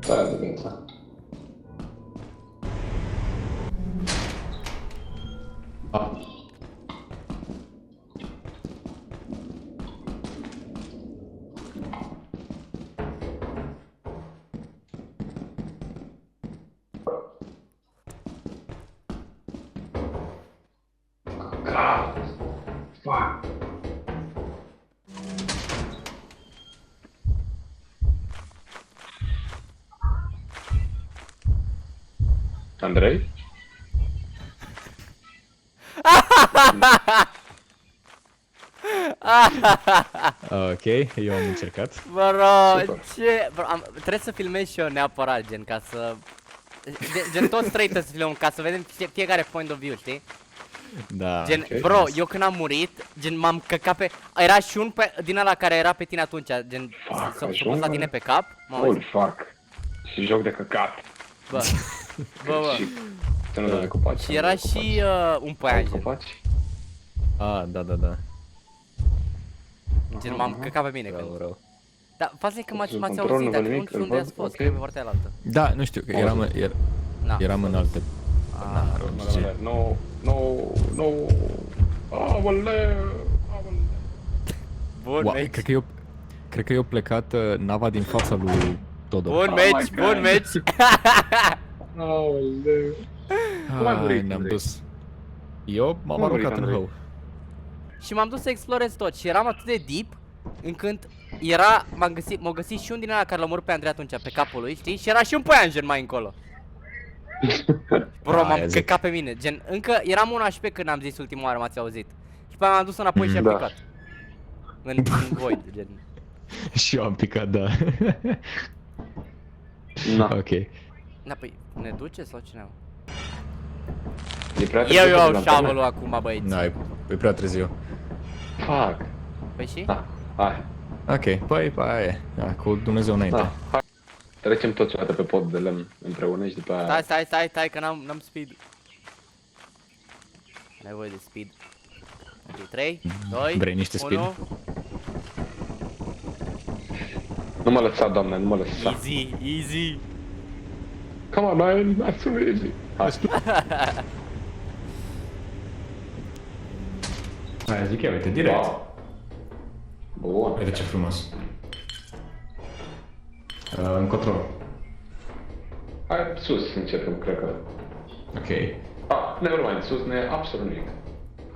Da, de bine, da. Ah. God. Fuck. Andrei? Ok, eu am încercat. Bro, Super. ce... Bro, trebuie să filmez și eu neapărat, gen, ca să... Gen, toți trei trebuie să filmăm, ca să vedem fiecare point of view, știi? Da. Gen, ok. bro, eu când am murit, gen, m-am căcat pe... Era și un din ăla care era pe tine atunci, gen, s-a pus la tine pe cap. Holy fuck. Și joc de căcat. Bă, bă, Și... Să nu dă de copaci. și era și un păian, gen, copaci? Ah, da, da, da. gen, m-am căcat pe mine. Rău, rău. Dar faza e că m-ați Control, auzit, nu dar văd nu nimic, știu îl unde văd, ați fost, ok. că e pe partea alaltă. Da, nu știu, că eram, Na. eram în alte... Na, rău, nu știu. No, no, no. Aoleu, aoleu. Bun, Wow, meci. cred că eu plecat nava din fața lui Todo. Bun Oh meci, my bun God. meci. Aoleu. Cum ai murit, Ne-am Andrei? dus. Eu m-am Cum ai murit, aruncat în Andrei? hău. Și m-am dus să explorez tot și eram atât de deep încât m-a găsit și un din ăla care l-a omorât pe Andrei atunci pe capul lui, știi? Și era și un păianjen mai încolo. Bro, Aia m-am zic. căcat pe mine, gen, încă eram un HP când am zis ultima oară, m-ați auzit. Și pe aia m-am dus înapoi și am Da. picat. În void, gen. Și eu am picat, da. Na. Ok. Da, păi, ne duce sau cine am? E prea Eu târziu iau pentru shovel-ul acum, băieți. Da, e prea târziu. Fuck. Păi și? Da, hai. Ok, păi, aia e. Da, cu Dumnezeu înainte. Da, hai. Trecem toți o dată pe pod de lemn împreună și după aia... Stai, că n-am speed. Am nevoie de speed. Ok, 3, 2, Vrei niște speed? 1. Nu mă lăsa, doamne, nu mă lăsa. Easy, easy. Come on, man, that's so easy. Hai. Aia zic eu, uite, direct. Wow. Bun. Uite ce frumos. Încotro. Hai, sus începem, cred că. Ok. Ah, never mind, sus ne e absolut nimic.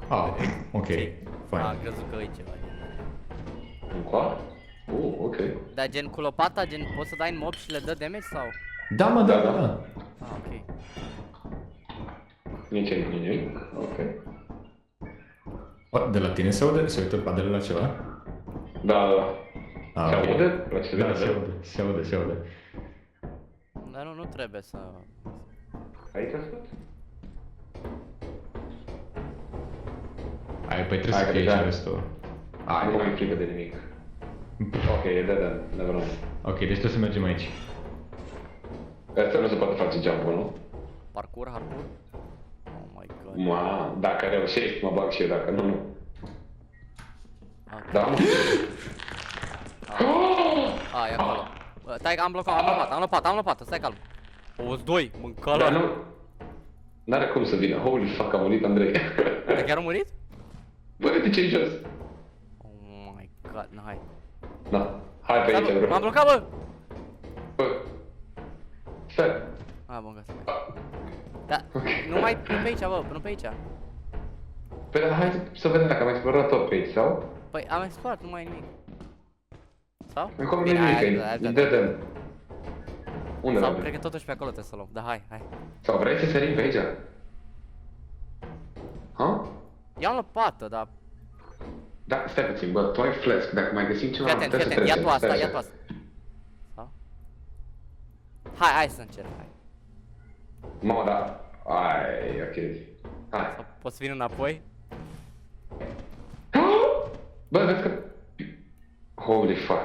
Ah, ok. Am Fine. crezut că e ceva. Încoa? Ok. Dar gen cu lopata, gen poți să dai în mob și le dă damage sau? Da, mă, da, Da, da, da. da. Ah, ok. Nici nimic. Ok. O, de la tine se aude? Se uită padele la ceva? Da, da. Ah, Se ok. aude? La ce Da, vede? se aude, se aude, se aude. Dar nu trebuie să... Aici ascult? Ai, păi trebuie Hai să că fie deja- aici restul. Nu mai frică de nimic. Ok, e dead end, never mind. Ok, deci trebuie să mergem aici. Asta nu se poate face jump-ul, nu? Parcur, hardcore? Oh my god. Ma, dacă reușești, mă bag și eu, dacă nu, nu. Ok. Da, mă? Ah, e acolo. Bă, stai că am blocat, am lopată, stai calm. O-s doi, mânca Dar la... nu... N-are cum să vină. Holy fuck, a murit Andrei. Dar chiar a murit? Bă, uite ce-i jos. Oh my god, na, hai. Da, hai pe aici, M-am bro. blocat, bă! Bă. Stai. Ah, bun, gata. Da, nu pe aici, bă, nu pe aici. Păi, dar hai să vedem dacă am explorat tot pe aici, sau? Păi am explorat, nu mai e nimic. Sau? Acum nu e nimic, e dead end. Unde Sau l-am? cred că totuși pe acolo trebuie să luăm, da, hai. Sau vrei să sărim pe aici? Ha? Ia-mi lopată, dar... Da, stai puțin, bă, tu ai flask, dacă mai găsim ceva, Fii atent, putem să ia trecem. tu asta, Stai ia așa. tu asta. Sau? Hai să încerc, hai. Mamă, da. Ai, ok. Hai. Sau poți să vin înapoi? Bă, vezi că... Holy fuck.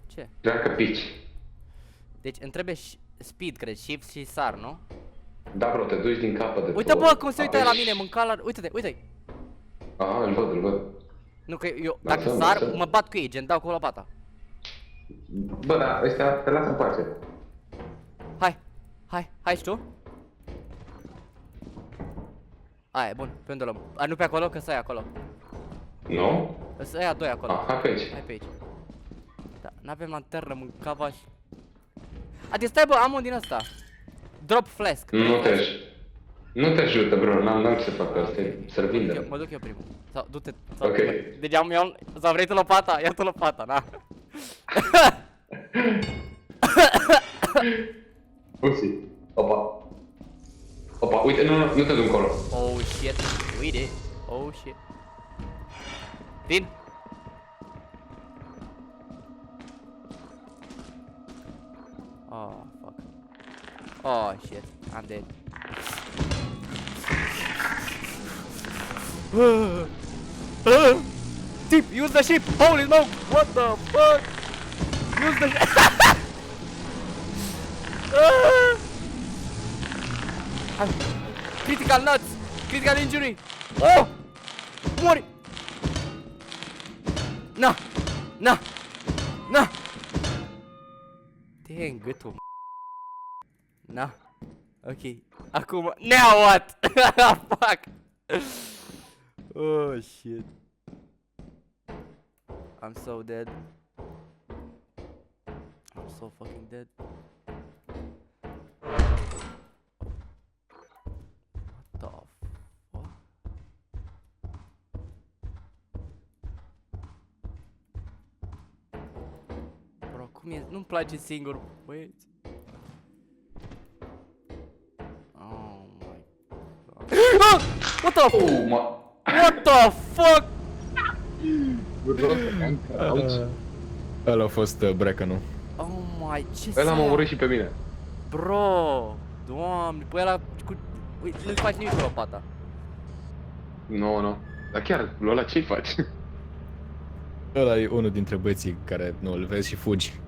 Ce? Dacă pici. Deci îmi trebuie speed, cred, shift și sar, nu? Da, bro, te duci din capăt de Uite tot. bă, cum se uită la Apeși- mine, mânca la... Uite-te, uite-i. Aha, îl văd. Nu, că eu, Da, dacă da, sar, da. mă bat cu ei, gen dau cu lopata. Bă, da, ăștia te lasă în pace. Hai și tu. Aia, bun, pe unde luăm? Nu pe acolo, că să ai acolo. Nu? Să ai doi acolo. Hai pe aici. Hai pe aici. Da, n-avem lanternă, mâncava și... Adică stai bă, am un din ăsta. Drop flask. Nu te ajută, bro, n-am ce să fac asta, să-l vindem. Mă duc eu primul. Sau, du-te. Ok. Deci sau vrei tu lopata? Ia tu lopata, na. Pussy. Opa. Opa, uite, nu te duc încolo. Oh shit, uite. Oh shit. Vin. Oh, fuck. Oh shit, I'm dead. Tip, use the ship! Holy smoke! What the fuck? Use the ship! Critical nuts! Critical injury! Oh! Mori! Na! Na! Na! Dang, gâtul. Na. Ok. Acum. Now what? Fuck! Oh shit. I'm so dead. I'm so fucking dead. What the fuck? Bro, cum e? Nu-mi place singur, băieți. Oh my god. Ah! What the fuck? What the fuck? Ăla a fost Bracken-ul. Oh my, ce Ăla m-a seama? omorât și pe mine. Bro, doamne, păi ăla cu... Uite, nu-i faci nimic cu lopata. Nu. Dar chiar, ăla ce-i faci? Ăla e unul dintre băieții care nu îl vezi și fugi.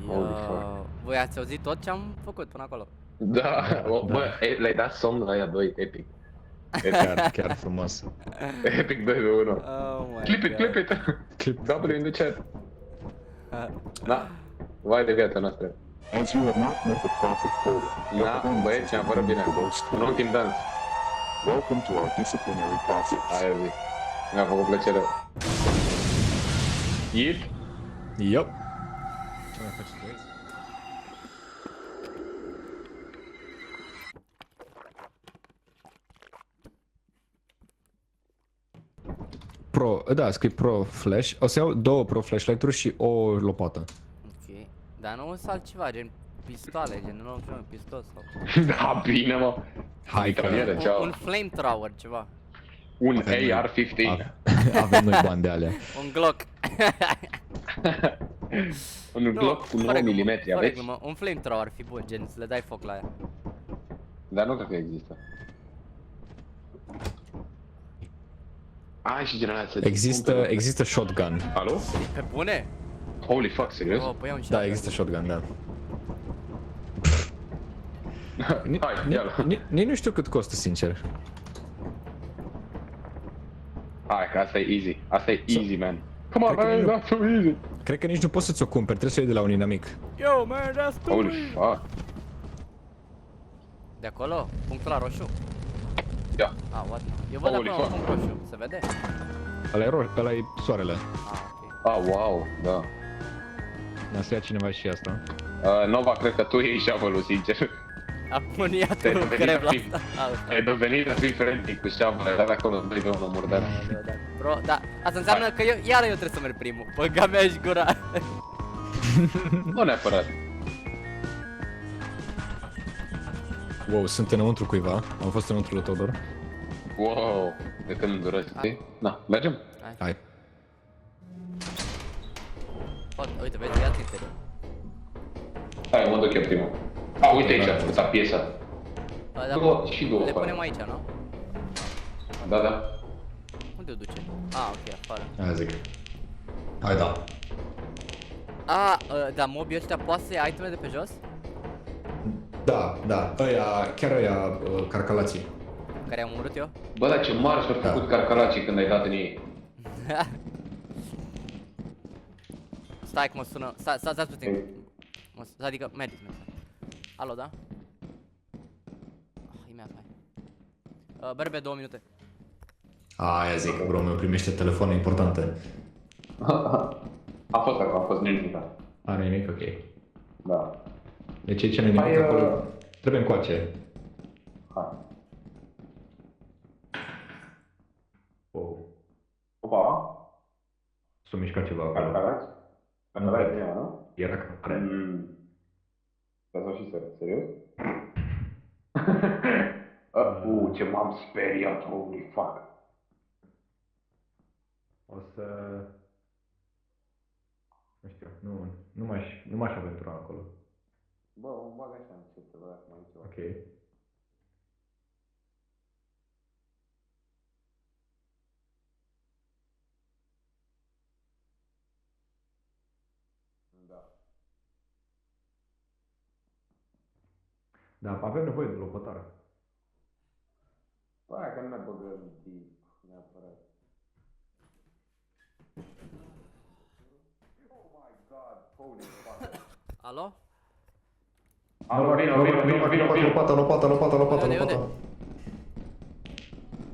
Holy fuck. Voi ați auzit tot ce am făcut până acolo? Da, bă, le-ai dat somn la aia 2, epic. Chiar frumos. Epic 2 de 1. Oh my Clip it, god. clip it. W in the chat. Da. Vai de viața noastră. As you have not met the profit quota, Da, băieți, ne-am fără bine. Un ultim dans. welcome to our disciplinary process. Aia zic. Mi-a făcut plăcere. Yeet? Yup. Ce mai faceți băieți? Pro, da, scrie Pro Flash. O să iau 2 Pro Flashlight-uri și o lopată. Ok. Dar nu sunt altceva, gen pistoale, gen nu știu, pistol sau... Da, bine, mă. Hai că Mitraliere, ceau. Un flamethrower, ceva. Un AR-15. avem noi bani de alea. Un Glock. Un Glock cu 9 mm, aveți? Un flamethrower ar fi bun, gen să le dai foc la ea. Dar nu cred că există. Ai și generația. Există shotgun. Alo? Pe bune? Holy fuck, serios? Oh, păi un Da, există shotgun, da. Hai, ia-l. Nici nu știu cât costă, sincer. Hai, că asta e easy. Asta e easy, man. Come on, Cred că man, nu- that's so easy. Cred că nici nu poți să ți-o cumperi, trebuie să o iei de la un inamic. Yo, man, that's too Holy easy. fuck. De acolo? Punctul la roșu? Ia. Ah, what? Eu văd Holy acolo un fuck. punct roșu, se vede? Ăla e soarele. Ah, ok. Ah, wow, da. Ne-a să ia cineva și asta. Nova, cred că tu iei shovel-ul, sincer. Acum ia tu Te-ai nu dovedit creb la a fi- asta. Ah, ăsta. Ai devenit a fi friendly cu shovel, dar acolo 2 de 1 murdar. Aoleu, da. Bro, da, asta înseamnă că iară eu trebuie să merg primul. Băga mea și gura. Nu neapărat. Wow, sunt înăuntru cuiva. Am fost înăuntru lui Todor. Wow, de când îmi durează, știi? Da, mergem? Hai. Uite, vezi, ia-ți interior. Hai, mă duc eu primul. A, uite aici, asta piesa. Două și două, Le afară. punem aici, nu? Da, da. Unde o duce? Ah, ok, afară. Aia zic. Hai, da. Da, mobii ăștia poate să ia iteme de pe jos? Da. Chiar ăia carcalații. Care am omorât eu? Bă, dar ce mare și-au făcut carcalacii când ai dat în ei. Stai că mă sună, stai puțin. Adică, medic. Alo, da? Berbe, 2 minute. Aia zic, bro, meu primește telefoane importante. A fost acolo, a fost nimic. Are nimic, ok. Da. Deci e ce nimic Hai, acolo. Trebuie încoace. Hai. Oh. Opa. S-a mișcat ceva acolo. Calculați? Calculați prima, nu? Era care. Dar și serios? Ce m-am speriat, holy fuck. O să... Nu știu, nu m-aș aventura acolo. Bă, mă bag așa încet să văd dacă mai e ceva. Ok. Da. Da, avem nevoie de locotară. Bă, aia că nu ne băgăm deep, neapărat. Oh my god, holy fuck. Alo? Alo, vino. Lopata. Unde?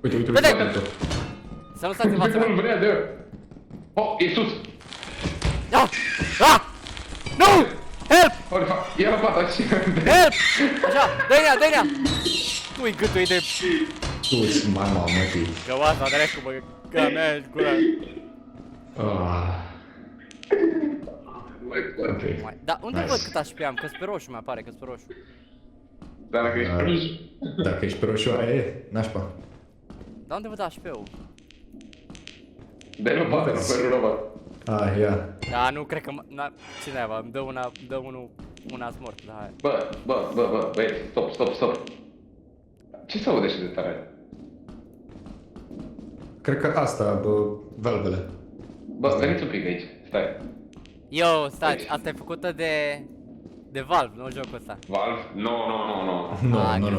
Uite. Vede! Să nu stați în fața Nu-l mea. vrea de... Oh, e sus! Ah! Ah! Nu! Help! Holy fuck, ia la pata, Help! Așa, dă-i-nea! Nu-i gâtul, e de... Tu-ți mama, mătii. Găoasa, dracu, bă, că mea, gura. Ok. Da, unde Nice. văd cât HP am? Că-s pe roșu mi-apare, că-s pe roșu. Dar dacă ești prins... Dacă ești pe roșu, aia e, nașpa. Dar unde văd HP-ul? Dă-i lopata, nu pe robot. Ah, ia. Da, nu cred că... Ce naiba, îmi dă una smort, da, hai. Bă, băieți, stop. Ce se aude și de tare? Cred că asta, bă, valvele. Bă, veniți un pic aici, stai. Yo, stai, asta e făcută de Valve, nu jocul ăsta. Valve? Nu.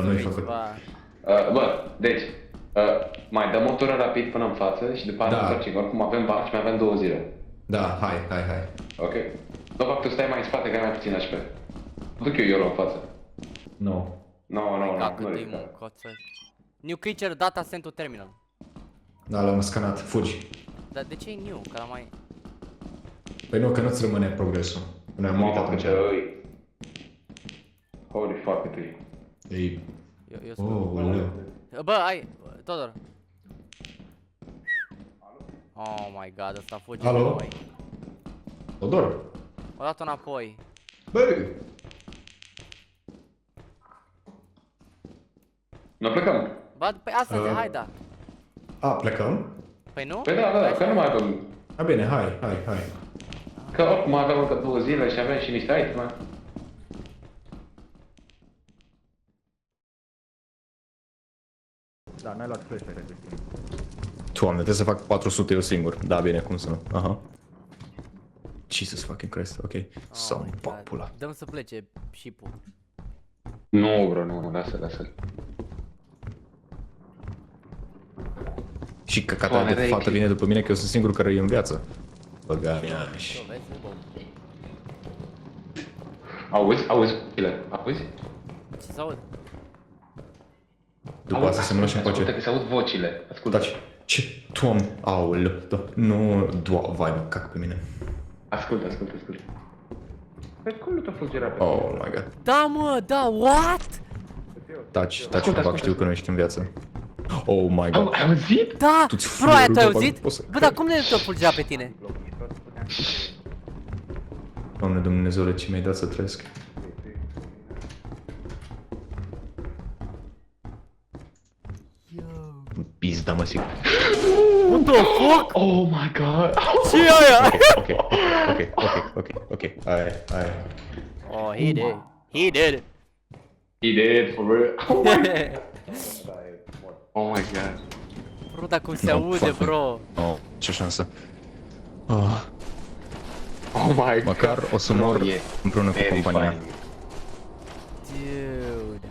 Nu-i făcut. Bă, deci, mai dăm o tură rapid până în față și după aceea Da. întorcem. Oricum avem bani și mai avem 2 zile. Da, hai. Ok? Doar tu stai mai în spate, că ai mai puțin HP. Duc eu în față. Nu. Nu risca. New creature data sent to terminal. Da, l-am scanat, fugi. Dar de ce e new? Că l-am mai... Păi nu, că nu-ți rămâne progresul. Noi am uitat Mamă, atunci. ce îi. Holy fuck, cât e. Ei, Eu oh, uleu. Bă, ai, Todor. Oh my god, ăsta fuge Alo? înapoi. Odor. O dat înapoi. Băi! Noi plecăm. Bă, păi asta zi, hai da. A, plecăm? Păi nu? Păi da, că nu mai avem. A, bine, hai. Că oricum aveam încă 2 zile și avem și niște iteme. Da, n-ai luat flash. Doamne, trebuie să fac 400 eu singur. Da, bine, cum să nu. Aha. Jesus fucking Christ, ok. Să-mi my fac God. pula. Dăm să plece ship-ul. Nu, bro, nu, lasă-l. Și căcata Doamne, de Reiki. fată vine după mine că eu sunt singurul care e în viață. Băga mea și... Vezi, bă. Auzi, auzi? Ce se aud? După asta se mă lași în Ascultă pace. că se aud vocile. Ascultă. Taci. Ce? Doamne, aoleu. Nu, vai, mă, cac pe mine. Ascultă. Păi cum nu te-a fulgerat pe Oh my god. Da, mă, da, what? Taci, fac, știu că nu ești în viață. Oh my god. Ai auzit? Da, Tu-ți bro, aia fură, tu ai bă, auzit? poți să Bă, dar cum de te-a fulgerat pe tine? Doamne Dumnezeule, ce mi-ai dat să trăiesc. Pizda, mă, sigur. What the fuck? Oh my god. Ce e aia? Ok. Aia. Oh, he did. He did. He did, for real. Oh my god. Bro, dar cum se No, aude, fuck. bro. Oh, ce șansă. Oh my god. Măcar o să mor E împreună cu compania. terrifying. Dude.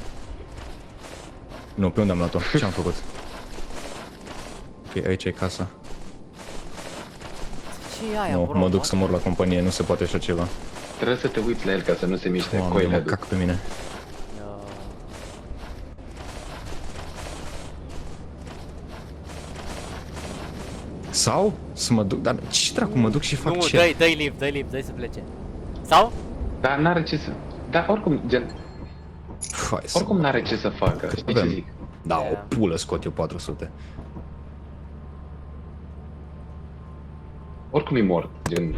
Nu, pe unde am luat-o? Ce am făcut? Ok, aici e casa. Ce e aia, Nu, bro? mă duc să mor la companie, nu se poate așa ceva. Trebuie să te uiți la el ca să nu se miște Doamne, mă coilhead-ul. cac pe mine. Sau să mă duc, dar ce dracu mă duc și fac Nu, ce? dă-i lift, dă-i să plece. Sau? Dar n-are ce să... Dar oricum, gen, Hai să oricum n-are ce să facă, știi ce avem. zic? Da, Yeah. o pulă scot eu 400. Oricum e mort, gen...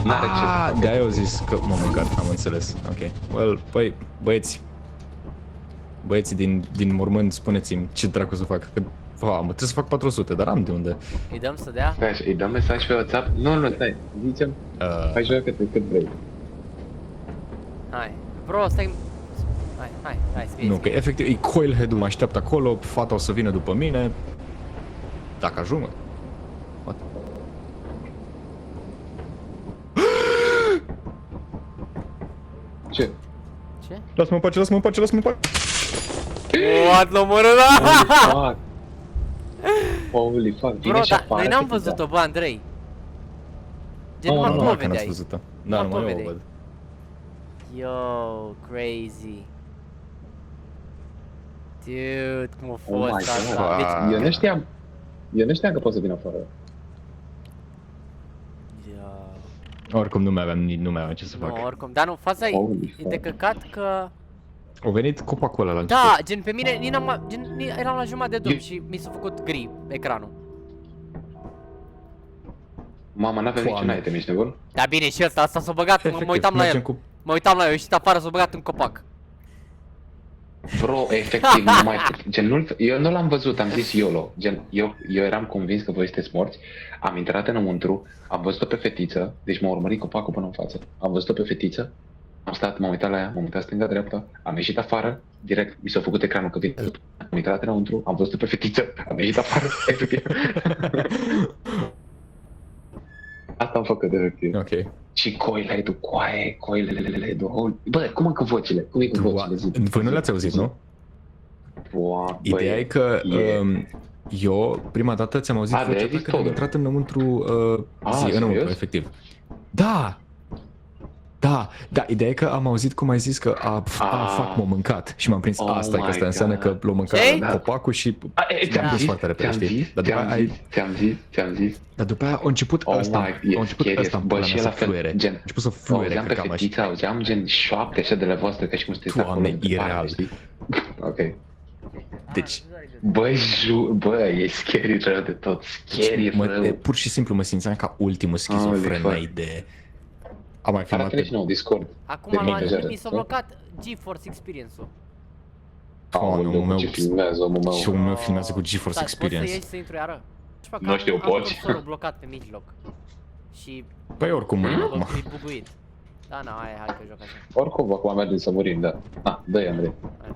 N-are ce să facă. De-aia eu zis că m-am mâncat, am înțeles. Ok. Well, păi, băieții din mormânt, spuneți-mi ce dracu să fac. Că, mă, trebuie să fac 400, dar am de unde. Îi dăm să dea? Stai așa, îi dăm mesaj pe WhatsApp? Nu, stai, zicem, hai joacă cât vrei. Hai. Bro, stai... Hai, scrie. Nu, că efectiv, e coilhead-ul mă așteaptă acolo, fata o să vină după mine. Dacă ajung, mă. What? Ce? Ce? Lasă-mă în pace, lasă-mă în pace, lasă-mă în pace. What, l-a omorât? Fuck! Holy fuck, vine Bro, și dar afară. noi n-am cât îi văzut-o, da. bă, Andrei. Gen, Oh, numai nu, tu o Că n-ați vedeai. văzut-o. Da, Nu, numai tu eu o vedeai. văd. Yo, crazy. Dude, cum a Oh my fost God. asta? Deci, Eu nu știam că poți să vină afară. yo. Oricum nu mai aveam ce să fac. Nu, oricum, dar nu, fața Holy e de fuck. căcat că... Au venit copacul ăla la început. Da, gen pe mine, eram la jumătate de drum și mi s-a făcut gri ecranul. Mama, n-avem Foame. niciun item, ești nebun? Da bine, și asta s-a băgat, mă Efectiv, uitam la mergem el. cu- Mă uitam la el, ieșit afară, s-a băgat în copac. Bro, efectiv, nu mai... Gen, eu nu l-am văzut, am zis YOLO. Gen, eu eram convins că voi sunteți morți, am intrat înăuntru, am văzut-o pe fetiță, deci m-a urmărit copacul până în față. Am văzut-o pe fetiță, am stat, m-am uitat la ea, m-am uitat stânga-dreapta, am ieșit afară, direct mi s-a făcut ecranul că vine. Am intrat înăuntru, am văzut-o pe fetiță, am ieșit afară, efectiv. Asta am făcut, efectiv. Ok. Și coile-ul, coilele, bă, cum e cu vocile? Cum e cu vocile? Zi. Voi nu le-ați auzit, nu? Bă, Ideea e că e- eu prima dată ți-am auzit A, vocea de-aia ta zis când am tot. intrat înăuntru, înăuntru, serios? efectiv. Da! Da, ideea e că am auzit cum ai zis că fuck, m-a mâncat și m-am prins Oh asta, că my asta înseamnă God. că l-a mâncat Ce? copacul și ți-am m-am prins zis, foarte repede, știi? Dar după aia ți-am zis. Dar după aia a început Oh ăsta, my, a început scary, ăsta în bă, pula și mea el să la fel, fluiere. gen, A început să fluiere Auzeam pe pe cama și... fetița, auzeam gen șoapte așa de la voastră, ca și cum sunteți Doamne, acolo în departe, ireal. știi? Ok. Deci, Bă, e scary rău de tot, scary rău. pur și simplu mă simțeam ca ultimul schizofren fuck. ai de... Am mai filmat Arată-ne și nouă Discord. Acum De mică mi s-a blocat GeForce Experience-ul. omul meu ce filmează omul meu. și omul meu filmează cu GeForce Stai, poți să Experience. ieși să intru iară? Nu știu, Am poți? consolul blocat pe mijloc. Și Păi oricum, e buguit. Da, na, hai că joc așa. Oricum, acum mergem să murim, da. Dă-i, Andrei. Hai.